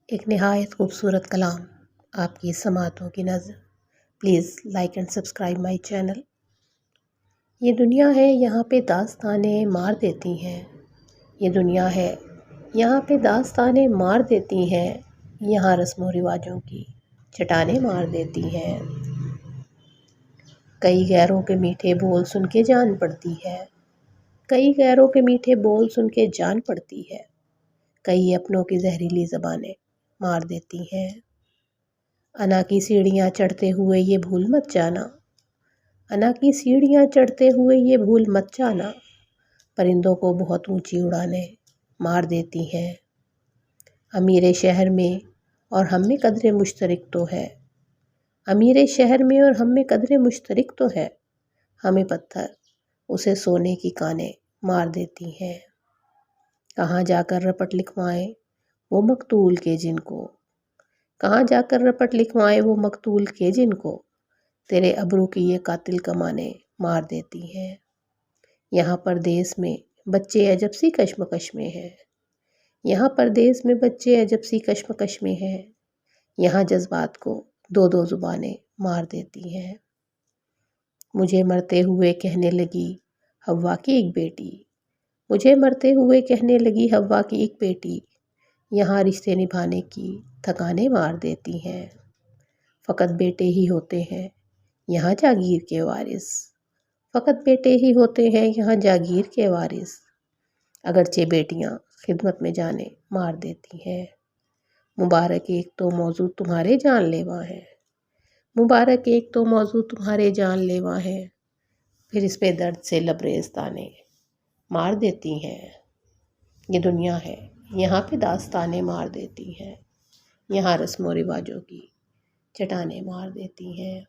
ایک نہایت خوبصورت کلام آپ کی سماعتوں کی نظر. Please like and subscribe my channel. یہ دنیا ہے یہاں پہ داستانیں مار دیتی ہیں. یہ دنیا ہے یہاں پہ داستانیں مار دیتی ہیں. یہاں رسم و رواجوں کی چٹانیں مار دیتی ہیں. کئی غیروں کے میٹھے بول سن کے جان پڑتی ہے. کئی غیروں کے میٹھے بول سن کے جان پڑتی ہے. کئی اپنوں کی زہریلی زبانیں مار دیتی ہیں. انا کی سیڑھیاں چڑھتے ہوئے یہ بھول مت جانا. انا کی سیڑھیاں چڑھتے ہوئے یہ بھول مت جانا. پرندوں کو بہت اونچی اڑانیں مار دیتی ہیں. امیر شہر میں اور ہم میں قدر مشترک تو ہے. امیر شہر میں اور ہم میں قدر مشترک تو ہے. ہمیں پتھر اسے سونے کی کانیں مار دیتی ہیں. کہاں جا کر رپٹ لکھوائیں وہ مقتول کے جن کو. کہاں جا کر رپٹ لکھوائیں وہ مقتول کے جن کو. تیرے ابرو کی یہ قاتل کمانیں مار دیتی ہیں. یہاں پردیس میں بچے عجب سی کشمکش میں ہیں. یہاں پردیس میں بچے عجب سی کشمکش میں ہیں. یہاں جذبات کو دو دو زبانیں مار دیتی ہیں. مجھے مرتے ہوئے کہنے لگی حوا کی ایک بیٹی. مجھے مرتے ہوئے کہنے لگی حوا کی ایک بیٹی. یہاں رشتے نبھانے کی تھکانیں مار دیتی ہیں. فقط بیٹے ہی ہوتے ہیں یہاں جاگیر کے وارث. فقط بیٹے ہی ہوتے ہیں یہاں جاگیر کے وارث. اگرچہ بیٹیاں خدمت میں جانیں مار دیتی ہیں. مبارک ایک تو موضوع تمہارے جان لیوا ہے. مبارک ایک تو موضوع تمہارے جان لیوا ہے. پھر اس پہ درد سے لبریز تانے مار دیتی ہیں. یہ دنیا ہے یہاں پہ داستانیں مار دیتی ہیں. یہاں رسم و رواجوں کی چٹانیں مار دیتی ہیں.